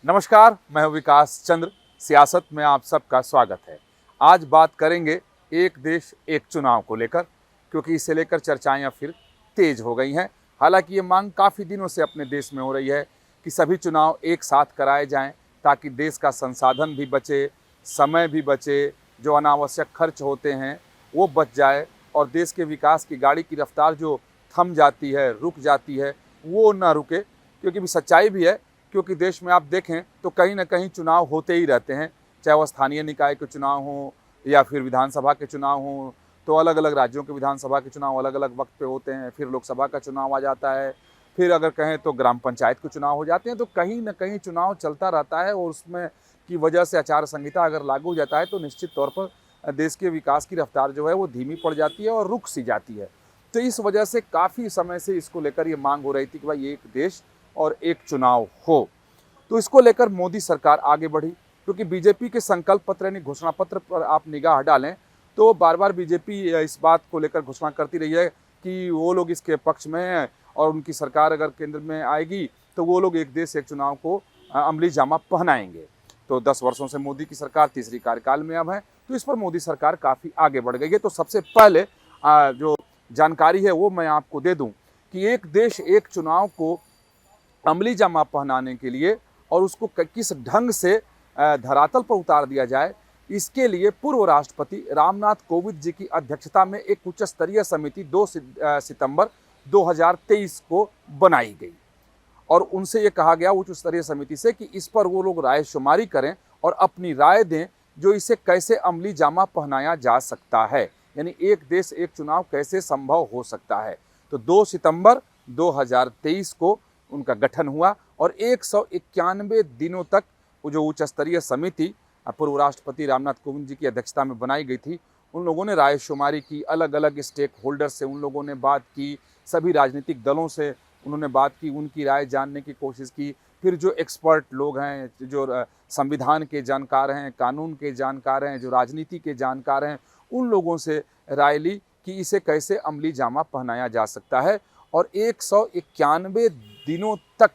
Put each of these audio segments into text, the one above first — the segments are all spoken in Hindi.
नमस्कार, मैं हूं विकास चंद्र। सियासत में आप सबका स्वागत है। आज बात करेंगे एक देश एक चुनाव को लेकर, क्योंकि इसे लेकर चर्चाएं फिर तेज हो गई हैं। हालांकि ये मांग काफ़ी दिनों से अपने देश में हो रही है कि सभी चुनाव एक साथ कराए जाएं, ताकि देश का संसाधन भी बचे, समय भी बचे, जो अनावश्यक खर्च होते हैं वो बच जाए और देश के विकास की गाड़ी की रफ्तार जो थम जाती है, रुक जाती है, वो ना रुके। क्योंकि भी सच्चाई भी है, क्योंकि देश में आप देखें तो कहीं ना कहीं चुनाव होते ही रहते हैं, चाहे वह स्थानीय निकाय के चुनाव हों या फिर विधानसभा के चुनाव हों। तो अलग अलग राज्यों के विधानसभा के चुनाव अलग अलग वक्त पे होते हैं, फिर लोकसभा का चुनाव आ जाता है, फिर अगर कहें तो ग्राम पंचायत के चुनाव हो जाते हैं। तो कहीं ना कहीं चुनाव चलता रहता है और उसमें की वजह से आचार संहिता अगर लागू हो जाता है तो निश्चित तौर पर देश के विकास की रफ्तार जो है वो धीमी पड़ जाती है और रुक सी जाती है। तो इस वजह से काफ़ी समय से इसको लेकर ये मांग हो रही थी कि भाई एक देश और एक चुनाव हो। तो इसको लेकर मोदी सरकार आगे बढ़ी, क्योंकि बीजेपी के संकल्प पत्र यानी घोषणा पत्र पर आप निगाह डालें तो बार बार बीजेपी इस बात को लेकर घोषणा करती रही है कि वो लोग इसके पक्ष में हैं और उनकी सरकार अगर केंद्र में आएगी तो वो लोग एक देश एक चुनाव को अमली जामा पहनाएंगे। तो 10 वर्षों से मोदी की सरकार तीसरी कार्यकाल में अब है, तो इस पर मोदी सरकार काफ़ी आगे बढ़ गई है। तो सबसे पहले जो जानकारी है वो मैं आपको दे दूं कि एक देश एक चुनाव को अमली जामा पहनाने के लिए और उसको किस ढंग से धरातल पर उतार दिया जाए, इसके लिए पूर्व राष्ट्रपति रामनाथ कोविंद जी की अध्यक्षता में एक उच्च स्तरीय समिति 2 सितंबर 2023 को बनाई गई और उनसे ये कहा गया उच्च स्तरीय समिति से कि इस पर वो लोग रायशुमारी करें और अपनी राय दें जो इसे कैसे अमली जामा पहनाया जा सकता है, यानी एक देश एक चुनाव कैसे संभव हो सकता है। तो 2 सितंबर 2023 को उनका गठन हुआ और 191 दिनों तक वो जो उच्च स्तरीय समिति पूर्व राष्ट्रपति रामनाथ कोविंद जी की अध्यक्षता में बनाई गई थी, उन लोगों ने रायशुमारी की, अलग अलग स्टेक होल्डर से उन लोगों ने बात की, सभी राजनीतिक दलों से उन्होंने बात की, उनकी राय जानने की कोशिश की। फिर जो एक्सपर्ट लोग हैं, जो संविधान के जानकार हैं, कानून के जानकार हैं, जो राजनीति के जानकार हैं, उन लोगों से राय ली कि इसे कैसे अमली जामा पहनाया जा सकता है। और 191 दिनों तक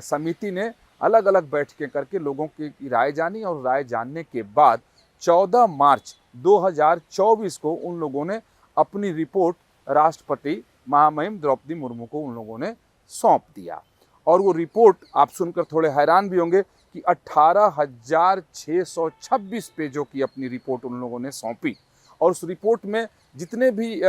समिति ने अलग अलग बैठकें करके लोगों की राय जानी और राय जानने के बाद 14 मार्च 2024 को उन लोगों ने अपनी रिपोर्ट राष्ट्रपति महामहिम द्रौपदी मुर्मू को उन लोगों ने सौंप दिया। और वो रिपोर्ट आप सुनकर थोड़े हैरान भी होंगे कि 18,626 पेजों की अपनी रिपोर्ट उन लोगों ने सौंपी। और उस रिपोर्ट में जितने भी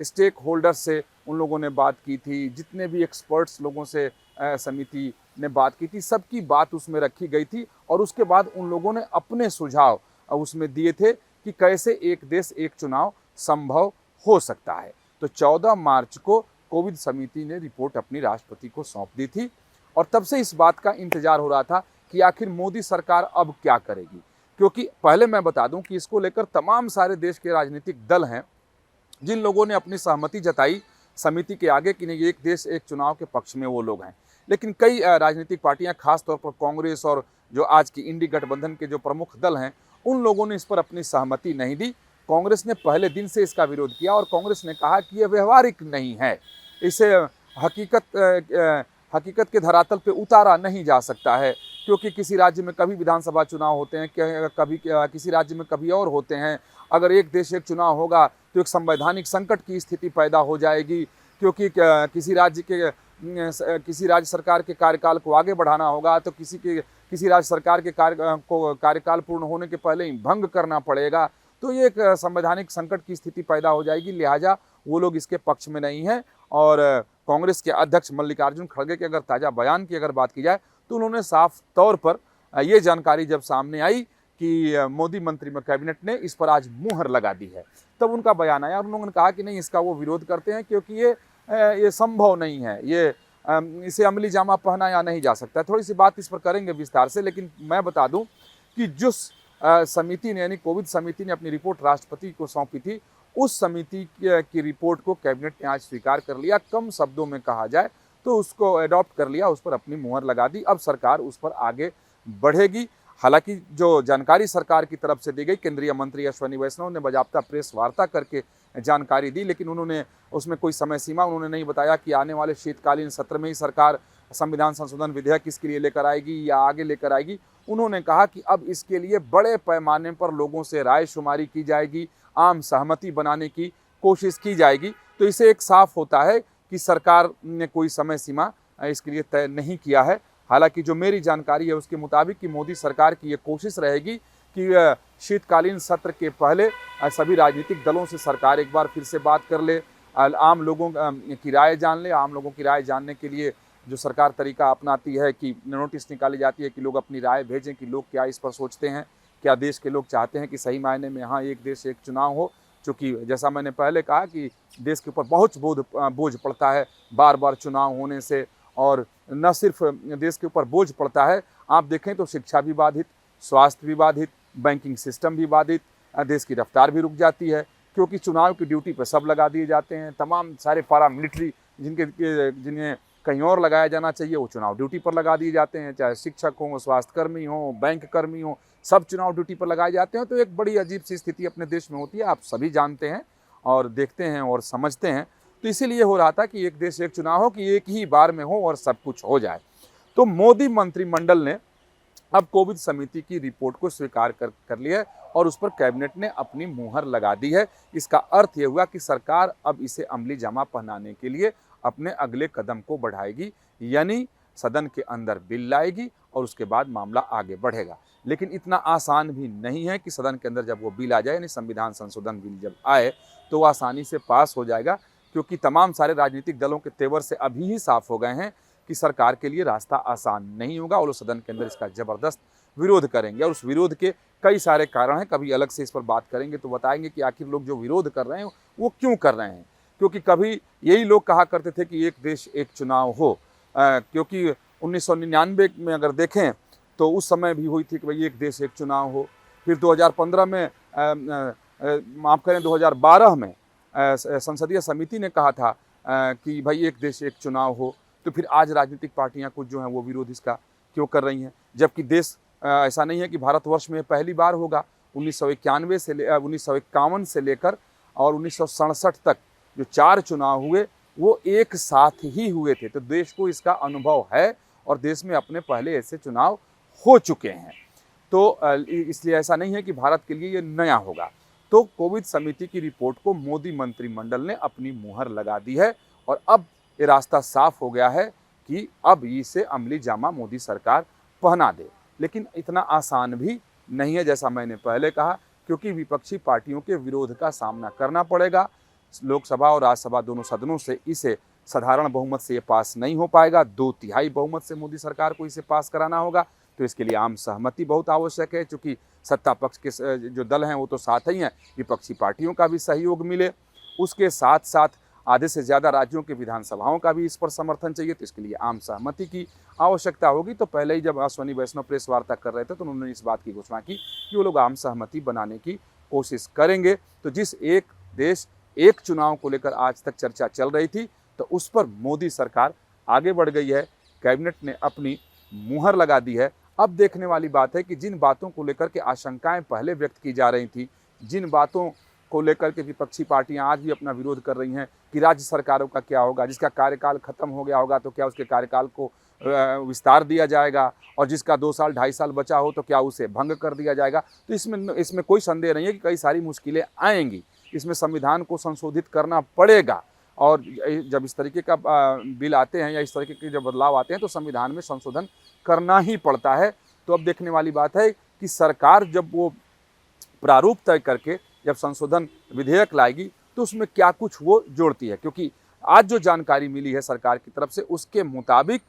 स्टेक होल्डर से उन लोगों ने बात की थी, जितने भी एक्सपर्ट्स लोगों से समिति ने बात की थी, सबकी बात उसमें रखी गई थी। और उसके बाद उन लोगों ने अपने सुझाव उसमें दिए थे कि कैसे एक देश एक चुनाव संभव हो सकता है। तो 14 मार्च को कोविंद समिति ने रिपोर्ट अपनी राष्ट्रपति को सौंप दी थी और तब से इस बात का इंतजार हो रहा था कि आखिर मोदी सरकार अब क्या करेगी। क्योंकि पहले मैं बता दूं कि इसको लेकर तमाम सारे देश के राजनीतिक दल हैं जिन लोगों ने अपनी सहमति जताई समिति के आगे कि नहीं एक देश एक चुनाव के पक्ष में वो लोग हैं। लेकिन कई राजनीतिक पार्टियां, खासतौर पर कांग्रेस और जो आज की इंडी गठबंधन के जो प्रमुख दल हैं, उन लोगों ने इस पर अपनी सहमति नहीं दी। कांग्रेस ने पहले दिन से इसका विरोध किया और कांग्रेस ने कहा कि यह व्यवहारिक नहीं है, इसे हकीकत के धरातल पे उतारा नहीं जा सकता है। क्योंकि किसी राज्य में कभी विधानसभा चुनाव होते हैं, कभी किसी राज्य में कभी और होते हैं। अगर एक देश एक चुनाव होगा तो एक संवैधानिक संकट की स्थिति पैदा हो जाएगी, क्योंकि किसी राज्य सरकार के कार्यकाल को आगे बढ़ाना होगा तो किसी राज्य सरकार के कार्यकाल पूर्ण होने के पहले ही भंग करना पड़ेगा। तो ये एक संवैधानिक संकट की स्थिति पैदा हो जाएगी, लिहाजा वो लोग इसके पक्ष में नहीं हैं। और कांग्रेस के अध्यक्ष मल्लिकार्जुन खड़गे के अगर ताज़ा बयान की अगर बात की जाए तो उन्होंने साफ तौर पर ये जानकारी जब सामने आई कि मोदी मंत्रिमंडल कैबिनेट ने इस पर आज मुहर लगा दी है, तब उनका बयान आया और उन्होंने कहा कि नहीं, इसका वो विरोध करते हैं क्योंकि ये संभव नहीं है, इसे अमली जामा पहनाया नहीं जा सकता। थोड़ी सी बात इस पर करेंगे विस्तार से, लेकिन मैं बता दूं कि जिस समिति ने यानी कोविंद समिति ने अपनी रिपोर्ट राष्ट्रपति को सौंपी थी, उस समिति की रिपोर्ट को कैबिनेट ने आज स्वीकार कर लिया। कम शब्दों में कहा जाए तो उसको अडॉप्ट कर लिया, उस पर अपनी मुहर लगा दी। अब सरकार उस पर आगे बढ़ेगी। हालांकि जो जानकारी सरकार की तरफ से दी गई, केंद्रीय मंत्री अश्विनी वैष्णव ने बाकायदा प्रेस वार्ता करके जानकारी दी, लेकिन उन्होंने उसमें कोई समय सीमा उन्होंने नहीं बताया कि आने वाले शीतकालीन सत्र में ही सरकार संविधान संशोधन विधेयक इसके लिए लेकर आएगी या आगे लेकर आएगी। उन्होंने कहा कि अब इसके लिए बड़े पैमाने पर लोगों से राय शुमारी की जाएगी, आम सहमति बनाने की कोशिश की जाएगी। तो इससे एक साफ होता है कि सरकार ने कोई समय सीमा इसके लिए तय नहीं किया है। हालांकि जो मेरी जानकारी है उसके मुताबिक कि मोदी सरकार की ये कोशिश रहेगी कि शीतकालीन सत्र के पहले सभी राजनीतिक दलों से सरकार एक बार फिर से बात कर ले, आम लोगों की राय जान ले। आम लोगों की राय जानने के लिए जो सरकार तरीका अपनाती है कि नोटिस निकाली जाती है कि लोग अपनी राय भेजें कि लोग क्या इस पर सोचते हैं, क्या देश के लोग चाहते हैं कि सही मायने में यहाँ एक देश एक चुनाव हो। चूँकि जैसा मैंने पहले कहा कि देश के ऊपर बहुत बोझ पड़ता है बार बार चुनाव होने से, और न सिर्फ देश के ऊपर बोझ पड़ता है, आप देखें तो शिक्षा भी बाधित, स्वास्थ्य भी बाधित, बैंकिंग सिस्टम भी बाधित, देश की रफ्तार भी रुक जाती है, क्योंकि चुनाव की ड्यूटी पर सब लगा दिए जाते हैं। तमाम सारे पारामिलिट्री जिन्हें कहीं और लगाया जाना चाहिए वो चुनाव ड्यूटी पर लगा दिए जाते हैं, चाहे शिक्षक हों, स्वास्थ्यकर्मी हों, बैंक कर्मी हों, सब चुनाव ड्यूटी पर लगाए जाते हैं। तो एक बड़ी अजीब सी स्थिति अपने देश में होती है, आप सभी जानते हैं और देखते हैं और समझते हैं। तो इसीलिए हो रहा था कि एक देश एक चुनाव हो, कि एक ही बार में हो और सब कुछ हो जाए। तो मोदी मंत्रिमंडल ने अब कोविड समिति की रिपोर्ट को स्वीकार कर लिया है और उस पर कैबिनेट ने अपनी मुहर लगा दी है। इसका अर्थ ये हुआ कि सरकार अब इसे अमली जामा पहनाने के लिए अपने अगले कदम को बढ़ाएगी, यानी सदन के अंदर बिल लाएगी और उसके बाद मामला आगे बढ़ेगा। लेकिन इतना आसान भी नहीं है कि सदन के अंदर जब वो बिल आ जाए, यानी संविधान संशोधन बिल जब आए तो वो आसानी से पास हो जाएगा, क्योंकि तमाम सारे राजनीतिक दलों के तेवर से अभी ही साफ हो गए हैं कि सरकार के लिए रास्ता आसान नहीं होगा और वो सदन के अंदर इसका ज़बरदस्त विरोध करेंगे। और उस विरोध के कई सारे कारण हैं, कभी अलग से इस पर बात करेंगे तो बताएंगे कि आखिर लोग जो विरोध कर रहे हैं वो क्यों कर रहे हैं। क्योंकि कभी यही लोग कहा करते थे कि एक देश एक चुनाव हो, क्योंकि 1999 में अगर देखें तो उस समय भी हुई थी कि भाई एक देश एक चुनाव हो। फिर 2015 में माफ़ करें 2012 में संसदीय समिति ने कहा था कि भाई एक देश एक चुनाव हो। तो फिर आज राजनीतिक पार्टियां कुछ जो हैं वो विरोध इसका क्यों कर रही हैं, जबकि देश ऐसा नहीं है कि भारतवर्ष में पहली बार होगा। 1951 से लेकर और 1967 तक जो 4 चुनाव हुए वो एक साथ ही हुए थे। तो देश को इसका अनुभव है और देश में अपने पहले ऐसे चुनाव हो चुके हैं। तो इसलिए ऐसा नहीं है कि भारत के लिए ये नया होगा। तो कोविड समिति की रिपोर्ट को मोदी मंत्रिमंडल ने अपनी मुहर लगा दी है और अब ये रास्ता साफ हो गया है कि अब इसे अमली जामा मोदी सरकार पहना दे। लेकिन इतना आसान भी नहीं है, जैसा मैंने पहले कहा, क्योंकि विपक्षी पार्टियों के विरोध का सामना करना पड़ेगा। लोकसभा और राज्यसभा दोनों सदनों से इसे साधारण बहुमत से ये पास नहीं हो पाएगा। 2/3 बहुमत से मोदी सरकार को इसे पास कराना होगा। तो इसके लिए आम सहमति बहुत आवश्यक है, क्योंकि सत्ता पक्ष के जो दल हैं वो तो साथ ही हैं, विपक्षी पार्टियों का भी सहयोग मिले। उसके साथ साथ आधे से ज़्यादा राज्यों के विधानसभाओं का भी इस पर समर्थन चाहिए। तो इसके लिए आम सहमति की आवश्यकता होगी। तो पहले ही जब अश्विनी वैष्णव प्रेस वार्ता कर रहे थे तो उन्होंने इस बात की घोषणा की कि वो लोग आम सहमति बनाने की कोशिश करेंगे। तो जिस एक देश एक चुनाव को लेकर आज तक चर्चा चल रही थी, तो उस पर मोदी सरकार आगे बढ़ गई है। कैबिनेट ने अपनी मुहर लगा दी है। अब देखने वाली बात है कि जिन बातों को लेकर के आशंकाएं पहले व्यक्त की जा रही थी, जिन बातों को लेकर के विपक्षी पार्टियां आज भी अपना विरोध कर रही हैं कि राज्य सरकारों का क्या होगा, जिसका कार्यकाल खत्म हो गया होगा तो क्या उसके कार्यकाल को विस्तार दिया जाएगा, और जिसका 2 साल 2.5 साल बचा हो तो क्या उसे भंग कर दिया जाएगा। तो इसमें कोई संदेह नहीं है कि कई सारी मुश्किलें आएंगी। इसमें संविधान को संशोधित करना पड़ेगा, और जब इस तरीके का बिल आते हैं या इस तरीके के जब बदलाव आते हैं तो संविधान में संशोधन करना ही पड़ता है। तो अब देखने वाली बात है कि सरकार जब वो प्रारूप तय करके जब संशोधन विधेयक लाएगी तो उसमें क्या कुछ वो जोड़ती है, क्योंकि आज जो जानकारी मिली है सरकार की तरफ से उसके मुताबिक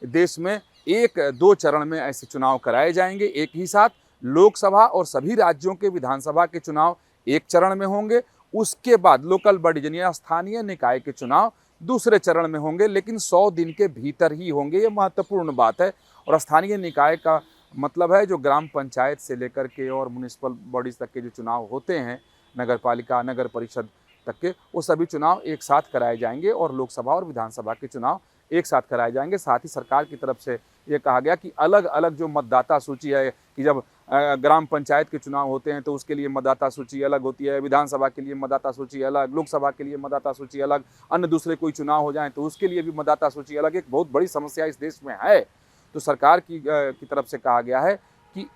देश में 1-2 चरण में ऐसे चुनाव कराए जाएंगे एक ही साथ। लोकसभा और सभी राज्यों के विधानसभा के चुनाव एक चरण में होंगे। उसके बाद लोकल बॉडी यानी स्थानीय निकाय के चुनाव दूसरे चरण में होंगे, लेकिन 100 दिन के भीतर ही होंगे। ये महत्वपूर्ण बात है। और स्थानीय निकाय का मतलब है जो ग्राम पंचायत से लेकर के और म्यूनिसिपल बॉडीज़ तक के जो चुनाव होते हैं, नगर पालिका, नगर परिषद तक के, वो सभी चुनाव एक साथ कराए जाएंगे और लोकसभा और विधानसभा के चुनाव एक साथ कराए जाएंगे। साथ ही सरकार की तरफ से ये कहा गया कि अलग अलग जो मतदाता सूची है कि जब ग्राम पंचायत के चुनाव होते हैं तो उसके लिए मतदाता सूची अलग होती है, विधानसभा के लिए मतदाता सूची अलग, लोकसभा के लिए मतदाता सूची अलग, अन्य दूसरे कोई चुनाव हो जाए तो उसके लिए भी मतदाता सूची अलग। एक बहुत बड़ी समस्या इस देश में है। तो सरकार की तरफ से कहा गया है कि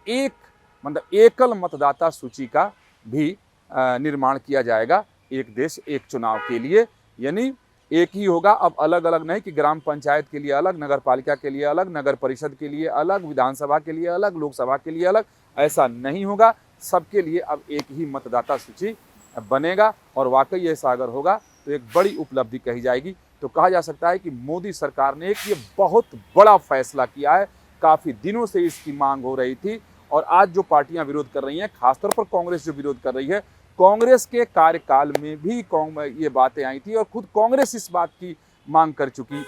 एकल मतदाता सूची का भी निर्माण किया जाएगा एक देश एक चुनाव के लिए, यानी एक ही होगा। अब अलग अलग नहीं कि ग्राम पंचायत के लिए अलग, नगर पालिका के लिए अलग, नगर परिषद के लिए अलग, विधानसभा के लिए अलग, लोकसभा के लिए अलग, ऐसा नहीं होगा। सबके लिए अब एक ही मतदाता सूची बनेगा और वाकई ऐसा अगर होगा तो एक बड़ी उपलब्धि कही जाएगी। तो कहा जा सकता है कि मोदी सरकार ने एक ये बहुत बड़ा फैसला किया है। काफ़ी दिनों से इसकी मांग हो रही थी और आज जो पार्टियां विरोध कर रही हैं, खासतौर पर कांग्रेस जो विरोध कर रही है, कांग्रेस के कार्यकाल में भी ये बातें आई थी और खुद कांग्रेस इस बात की मांग कर चुकी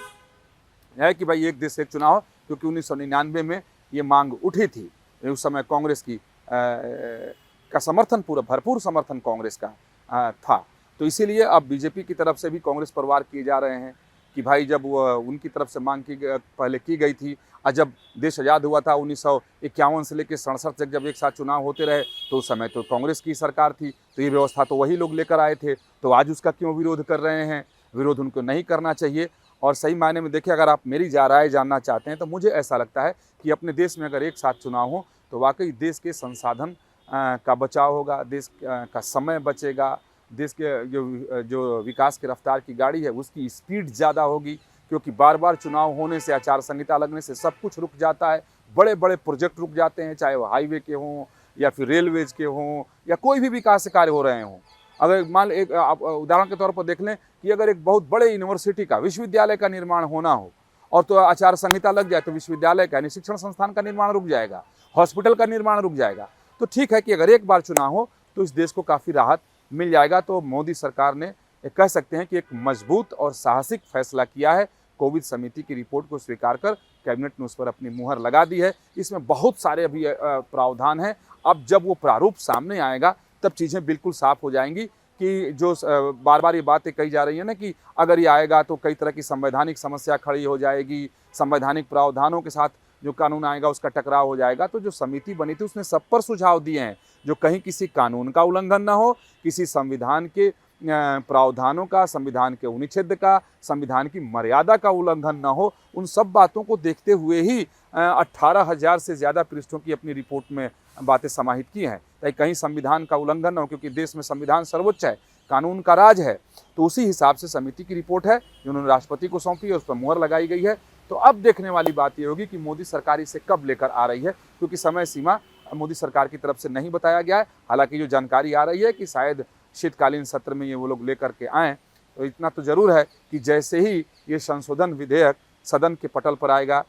है कि भाई एक देश एक चुनाव, क्योंकि 1999 में ये मांग उठी थी। उस समय कांग्रेस का समर्थन भरपूर समर्थन कांग्रेस का था। तो इसीलिए अब बीजेपी की तरफ से भी कांग्रेस पर वार किए जा रहे हैं कि भाई जब उनकी तरफ से मांग पहले की गई थी और जब देश आज़ाद हुआ था 1951 से लेकर 67 तक जब एक साथ चुनाव होते रहे तो उस समय तो कांग्रेस की सरकार थी, तो ये व्यवस्था तो वही लोग लेकर आए थे। तो आज उसका क्यों विरोध कर रहे हैं? विरोध उनको नहीं करना चाहिए। और सही मायने में देखिए, अगर आप मेरी राय जानना चाहते हैं तो मुझे ऐसा लगता है कि अपने देश में अगर एक साथ चुनाव हो तो वाकई देश के संसाधन का बचाव होगा, देश का समय बचेगा, देश के जो विकास की रफ्तार की गाड़ी है उसकी स्पीड ज़्यादा होगी, क्योंकि बार बार चुनाव होने से, आचार संहिता लगने से सब कुछ रुक जाता है। बड़े बड़े प्रोजेक्ट रुक जाते हैं, चाहे वो हाईवे के हों या फिर रेलवेज के हों या कोई भी विकास कार्य हो रहे हों। अगर मान एक आप उदाहरण के तौर पर देख लें कि अगर एक बहुत बड़े यूनिवर्सिटी का, विश्वविद्यालय का निर्माण होना हो और तो आचार संहिता लग जाए तो विश्वविद्यालय का यानी शिक्षण संस्थान का निर्माण रुक जाएगा, हॉस्पिटल का निर्माण रुक जाएगा। तो ठीक है कि अगर एक बार चुनाव हो तो इस देश को काफ़ी राहत मिल जाएगा। तो मोदी सरकार ने कह सकते हैं कि एक मजबूत और साहसिक फैसला किया है। कोविड समिति की रिपोर्ट को स्वीकार कर कैबिनेट ने उस पर अपनी मुहर लगा दी है। इसमें बहुत सारे अभी प्रावधान हैं। अब जब वो प्रारूप सामने आएगा तब चीज़ें बिल्कुल साफ हो जाएंगी कि जो बार बार ये बातें कही जा रही है ना कि अगर ये आएगा तो कई तरह की संवैधानिक समस्या खड़ी हो जाएगी, संवैधानिक प्रावधानों के साथ जो कानून आएगा उसका टकराव हो जाएगा। तो जो समिति बनी थी उसने सब पर सुझाव दिए हैं, जो कहीं किसी कानून का उल्लंघन न हो, किसी संविधान के प्रावधानों का, संविधान के अनुच्छेद का, संविधान की मर्यादा का उल्लंघन न हो। उन सब बातों को देखते हुए ही 18,000 से ज़्यादा पृष्ठों की अपनी रिपोर्ट में बातें समाहित की हैं, ताकि कहीं संविधान का उल्लंघन न हो, क्योंकि देश में संविधान सर्वोच्च है, कानून का राज है। तो उसी हिसाब से समिति की रिपोर्ट है जो उन्होंने राष्ट्रपति को सौंपी है, उस पर मुहर लगाई गई है। तो अब देखने वाली बात ये होगी कि मोदी सरकार इसे कब लेकर आ रही है, क्योंकि समय सीमा मोदी सरकार की तरफ से नहीं बताया गया है। हालांकि जो जानकारी आ रही है कि शायद शीतकालीन सत्र में ये वो लोग लेकर के आएँ। तो इतना तो ज़रूर है कि जैसे ही ये संशोधन विधेयक सदन के पटल पर आएगा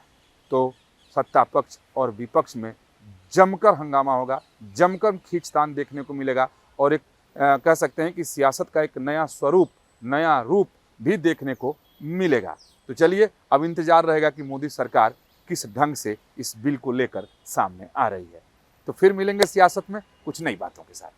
तो सत्ता पक्ष और विपक्ष में जमकर हंगामा होगा, जमकर खींचतान देखने को मिलेगा और एक कह सकते हैं कि सियासत का एक नया स्वरूप, नया रूप भी देखने को मिलेगा। तो चलिए अब इंतजार रहेगा कि मोदी सरकार किस ढंग से इस बिल को लेकर सामने आ रही है। तो फिर मिलेंगे सियासत में कुछ नई बातों के साथ।